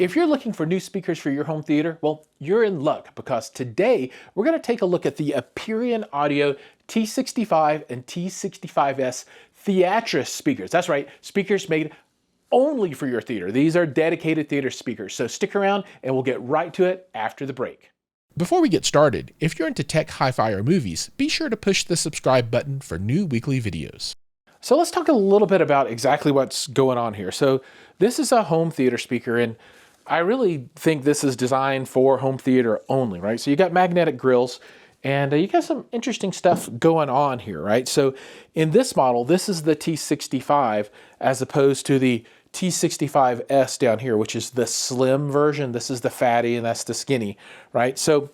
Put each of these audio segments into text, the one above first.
If you're looking for new speakers for your home theater, well, you're in luck because today we're going to take a look at the Aperion Audio T65 and T65S Theatrus speakers. That's right, speakers made only for your theater. These are dedicated theater speakers. So stick around and we'll get right to it after the break. Before we get started, if you're into tech, hi-fi, or movies, be sure to push the subscribe button for new weekly videos. So let's talk a little bit about exactly what's going on here. So this is a home theater speaker, and I really think this is designed for home theater only, right? So you got magnetic grills, and you got some interesting stuff going on here, right? So in this model, this is the T65 as opposed to the T65S down here, which is the slim version. This is the fatty, and that's the skinny, right? So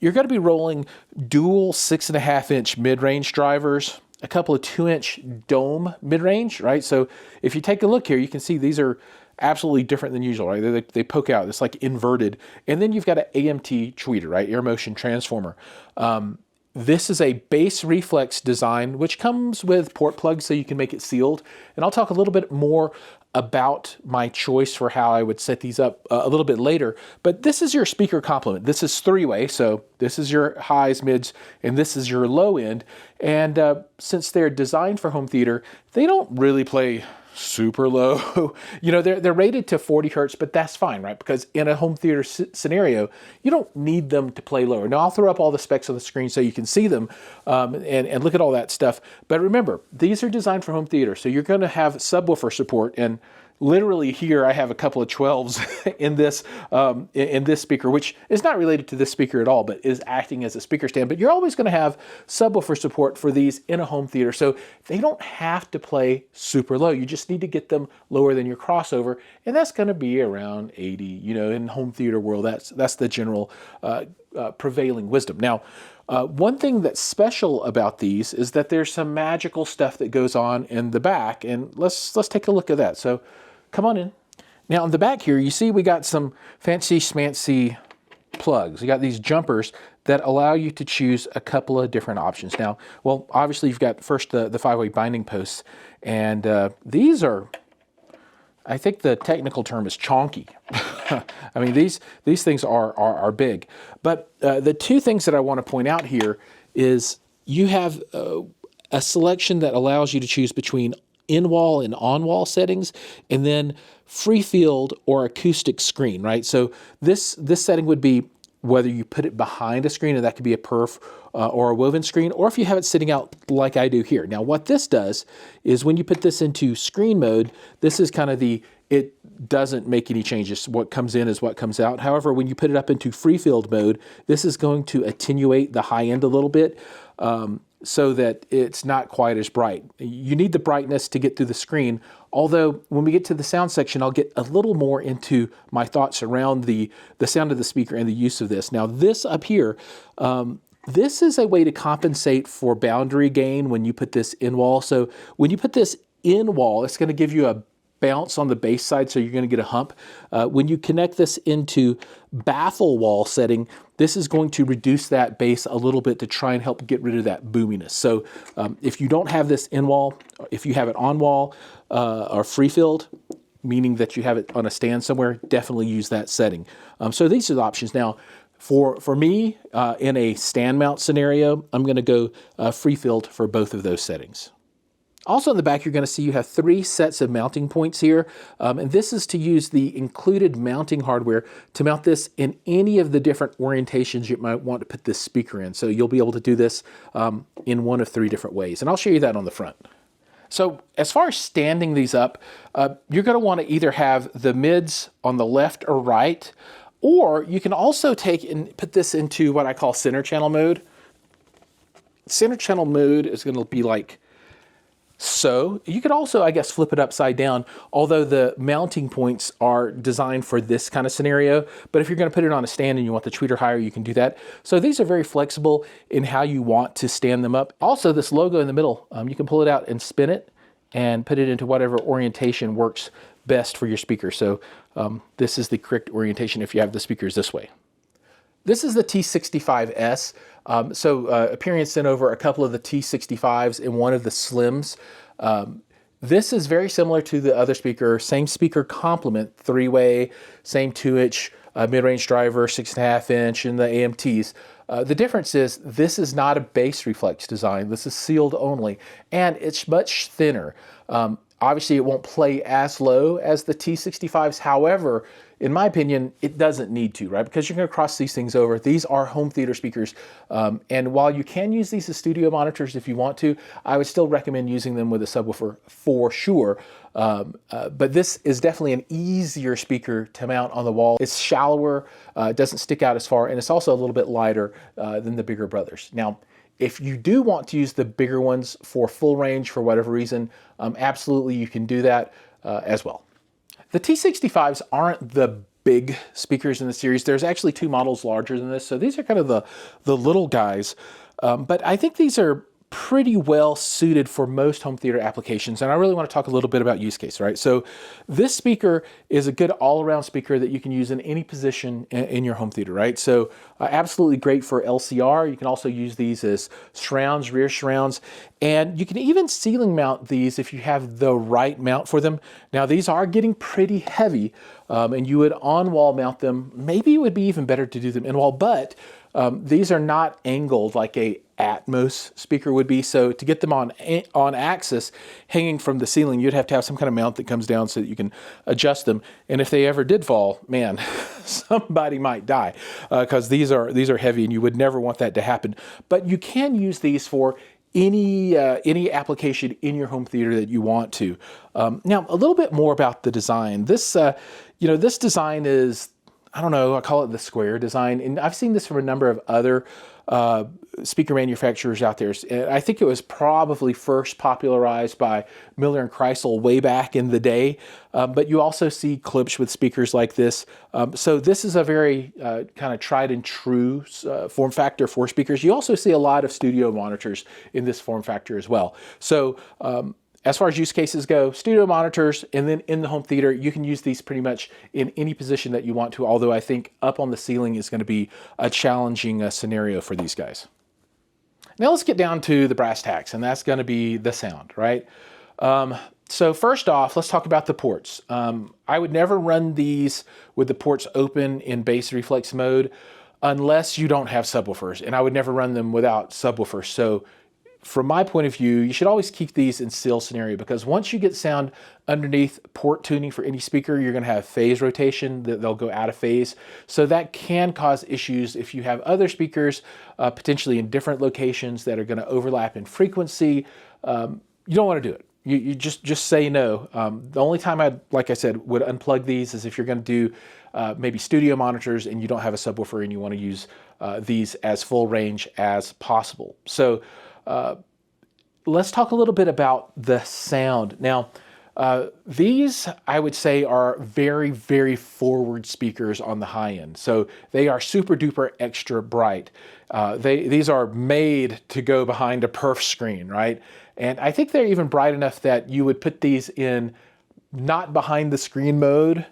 you're going to be rolling dual 6.5-inch mid-range drivers, a couple of 2-inch dome mid-range, right? So if you take a look here, you can see these are absolutely different than usual, right? They poke out, it's like inverted. And then you've got an AMT tweeter, right? Air motion transformer. This is a bass reflex design, which comes with port plugs so you can make it sealed. And I'll talk a little bit more about my choice for how I would set these up a little bit later. But this is your speaker complement. This is three-way, so this is your highs, mids, and this is your low end. And since they're designed for home theater, they don't really play super low. You know, they're rated to 40 hertz, but that's fine, right? Because in a home theater scenario, you don't need them to play lower. Now, I'll throw up all the specs on the screen so you can see them and look at all that stuff. But remember, these are designed for home theater, so you're going to have subwoofer support. And literally here, I have a couple of 12s in this speaker, which is not related to this speaker at all, but is acting as a speaker stand. But you're always going to have subwoofer support for these in a home theater, so they don't have to play super low. You just need to get them lower than your crossover, and that's going to be around 80. You know, in home theater world, that's the general prevailing wisdom. Now, one thing that's special about these is that there's some magical stuff that goes on in the back, and let's take a look at that. So come on in. Now on the back here, you see we got some fancy schmancy plugs. You got these jumpers that allow you to choose a couple of different options. Now, well, obviously you've got first the 5-way binding posts, and these are, I think the technical term is chonky. I mean, these things are big. But the two things that I want to point out here is you have a selection that allows you to choose between in-wall and on-wall settings, and then free field or acoustic screen, right? So this setting would be whether you put it behind a screen, and that could be a perf or a woven screen, or if you have it sitting out like I do here. Now, what this does is when you put this into screen mode, this is kind of it doesn't make any changes. What comes in is what comes out. However, when you put it up into free field mode, this is going to attenuate the high end a little bit so that it's not quite as bright. You need the brightness to get through the screen, although when we get to the sound section, I'll get a little more into my thoughts around the sound of the speaker and the use of this. Now, this up here, this is a way to compensate for boundary gain when you put this in wall. So when you put this in wall, it's going to give you a bounce on the bass side, so you're going to get a hump. When you connect this into baffle wall setting, this is going to reduce that bass a little bit to try and help get rid of that boominess. So if you don't have this in wall, if you have it on wall or free field, meaning that you have it on a stand somewhere, definitely use that setting. So these are the options. Now, for me, in a stand mount scenario, I'm going to go free field for both of those settings. Also in the back, you're going to see you have 3 sets of mounting points here, and this is to use the included mounting hardware to mount this in any of the different orientations you might want to put this speaker in. So you'll be able to do this in one of 3 different ways, and I'll show you that on the front. So as far as standing these up, you're going to want to either have the mids on the left or right, or you can also take and put this into what I call center channel mode. Center channel mode is going to be like so. You could also, I guess, flip it upside down, although the mounting points are designed for this kind of scenario. But if you're going to put it on a stand and you want the tweeter higher, you can do that. So these are very flexible in how you want to stand them up. Also, this logo in the middle, you can pull it out and spin it and put it into whatever orientation works best for your speaker. So this is the correct orientation if you have the speakers this way. This is the T65S. Aperion sent over a couple of the T65s and one of the Slims. This is very similar to the other speaker, same speaker complement, 3-way, same 2-inch mid-range driver, 6.5 inch, and the AMTs. The difference is this is not a bass reflex design. This is sealed only, and it's much thinner. Obviously, it won't play as low as the T65s. However, in my opinion, it doesn't need to, right? Because you're going to cross these things over. These are home theater speakers. And while you can use these as studio monitors if you want to, I would still recommend using them with a subwoofer for sure. But this is definitely an easier speaker to mount on the wall. It's shallower, it doesn't stick out as far, and it's also a little bit lighter than the bigger brothers. Now, if you do want to use the bigger ones for full range for whatever reason, absolutely you can do that as well. The T65s aren't the big speakers in the series. There's actually 2 models larger than this, so these are kind of the little guys. But I think these are pretty well suited for most home theater applications, and I really want to talk a little bit about use case, right? So this speaker is a good all-around speaker that you can use in any position in your home theater, right? So absolutely great for LCR. You can also use these as surrounds, rear surrounds, and you can even ceiling mount these if you have the right mount for them. Now these are getting pretty heavy, and you would on-wall mount them. Maybe it would be even better to do them in-wall, but these are not angled like a Atmos speaker would be. So to get them on axis, hanging from the ceiling, you'd have to have some kind of mount that comes down so that you can adjust them. And if they ever did fall, man, somebody might die because these are heavy, and you would never want that to happen. But you can use these for any application in your home theater that you want to. Now, a little bit more about the design. This this design is, I don't know, I call it the square design, and I've seen this from a number of other speaker manufacturers out there. I think it was probably first popularized by Miller and Kreisel way back in the day, but you also see Klipsch with speakers like this. So this is a very kind of tried and true form factor for speakers. You also see a lot of studio monitors in this form factor as well. So as far as use cases go, studio monitors, and then in the home theater, you can use these pretty much in any position that you want to, although I think up on the ceiling is going to be a challenging scenario for these guys. Now let's get down to the brass tacks, and that's going to be the sound, right? So first off, let's talk about the ports. I would never run these with the ports open in bass reflex mode unless you don't have subwoofers, and I would never run them without subwoofers. So from my point of view, you should always keep these in seal scenario, because once you get sound underneath port tuning for any speaker, you're going to have phase rotation, they'll go out of phase. So that can cause issues if you have other speakers potentially in different locations that are going to overlap in frequency. You don't want to do it. You just say no. The only time like I said, would unplug these is if you're going to do maybe studio monitors and you don't have a subwoofer and you want to use these as full range as possible. So let's talk a little bit about the sound. Now, these, I would say, are very, very forward speakers on the high end. So they are super duper extra bright. These are made to go behind a perf screen, right? And I think they're even bright enough that you would put these in not behind the screen mode,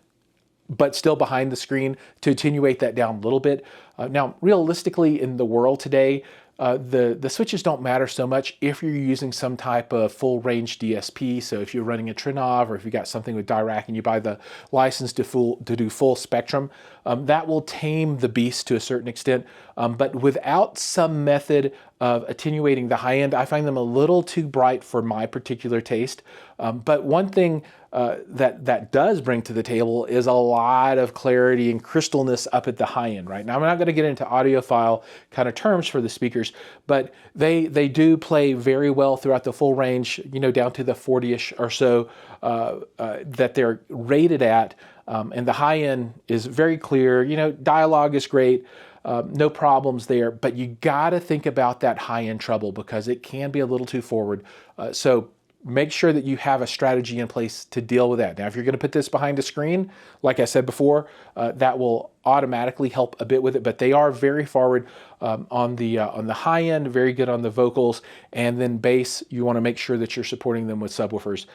but still behind the screen to attenuate that down a little bit. Now, realistically, in the world today, the switches don't matter so much if you're using some type of full range DSP. So if you're running a Trinov, or if you got something with Dirac and you buy the license to do full spectrum, that will tame the beast to a certain extent. But without some method of attenuating the high end, I find them a little too bright for my particular taste. But one thing that does bring to the table is a lot of clarity and crystalness up at the high end, right? Now, I'm not going to get into audiophile kind of terms for the speakers, but they do play very well throughout the full range, down to the 40-ish or so that they're rated at. And the high end is very clear. Dialogue is great. No problems there, but you got to think about that high end treble because it can be a little too forward. So make sure that you have a strategy in place to deal with that. Now, if you're going to put this behind a screen, like I said before, that will automatically help a bit with it, but they are very forward on the high end, very good on the vocals, and then bass, you want to make sure that you're supporting them with subwoofers.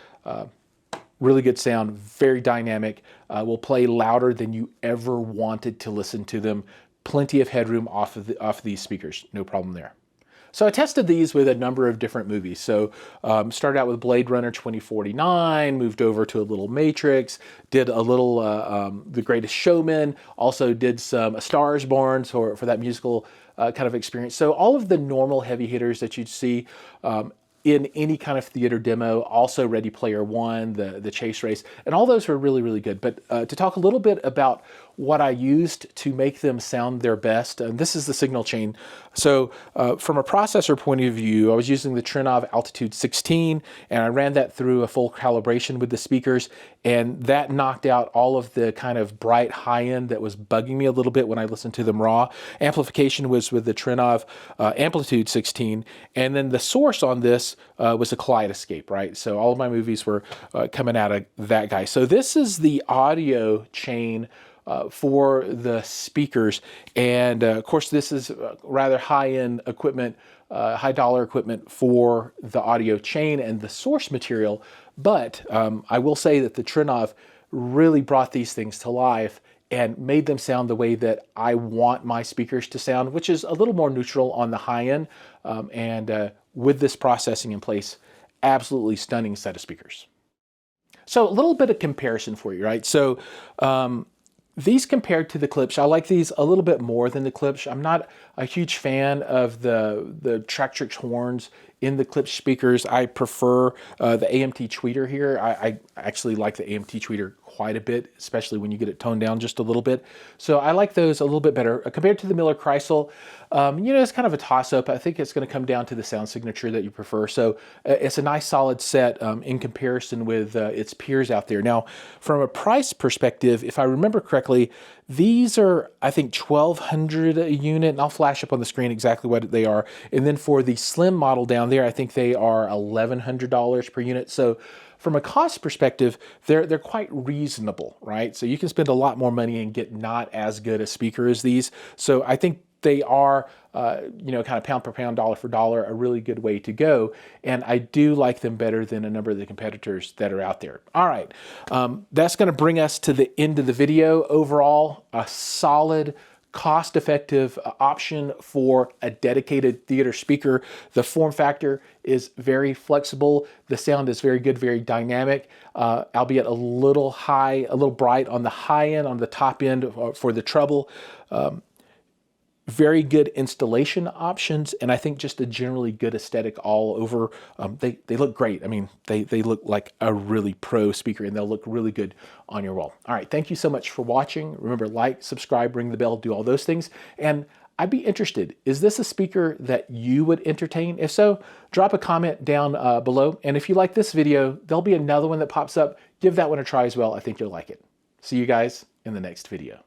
Really good sound, very dynamic, will play louder than you ever wanted to listen to them. Plenty of headroom off of these speakers, no problem there. So I tested these with a number of different movies. So started out with Blade Runner 2049, moved over to a little Matrix, did a little The Greatest Showman, also did some A Star is Born for that musical kind of experience. So all of the normal heavy hitters that you'd see in any kind of theater demo, also Ready Player One, the chase race, and all those were really, really good. But to talk a little bit about what I used to make them sound their best, and this is the signal chain. So from a processor point of view, I was using the Trinnov Altitude 16, and I ran that through a full calibration with the speakers, and that knocked out all of the kind of bright high end that was bugging me a little bit when I listened to them raw. Amplification was with the Trinnov Amplitude 16, and then the source on this was a Kaleidoscape, right? So all of my movies were coming out of that guy. So this is the audio chain for the speakers, and of course this is rather high-end equipment, high-dollar equipment for the audio chain and the source material. But I will say that the Trinnov really brought these things to life and made them sound the way that I want my speakers to sound, which is a little more neutral on the high end. And with this processing in place, absolutely stunning set of speakers. So a little bit of comparison for you, right? So these compared to the Klipsch, I like these a little bit more than the Klipsch. I'm not a huge fan of the Tractrix horns in the Klipsch speakers. I prefer the AMT tweeter here. I actually like the AMT tweeter quite a bit, especially when you get it toned down just a little bit. So I like those a little bit better. Compared to the Miller Kreisel, you know, it's kind of a toss-up. I think it's going to come down to the sound signature that you prefer. So it's a nice solid set in comparison with its peers out there. Now, from a price perspective, if I remember correctly, these are, I think, $1,200 a unit, and I'll flash up on the screen exactly what they are. And then for the slim model down there, I think they are $1,100 per unit. So from a cost perspective, they're quite reasonable, right? So you can spend a lot more money and get not as good a speaker as these. So I think they are, you know, kind of pound per pound, dollar for dollar, a really good way to go. And I do like them better than a number of the competitors that are out there. All right, that's going to bring us to the end of the video. Overall, a solid, cost-effective option for a dedicated theater speaker. The form factor is very flexible. The sound is very good, very dynamic, albeit a little high, a little bright on the high end, on the top end for the treble. Very good installation options, and I think just a generally good aesthetic all over. They look great. I mean, they look like a really pro speaker, and they'll look really good on your wall. All right, thank you so much for watching. Remember, like, subscribe, ring the bell, do all those things. And I'd be interested, is this a speaker that you would entertain? If so, drop a comment down below. And if you like this video, there'll be another one that pops up. Give that one a try as well. I think you'll like it. See you guys in the next video.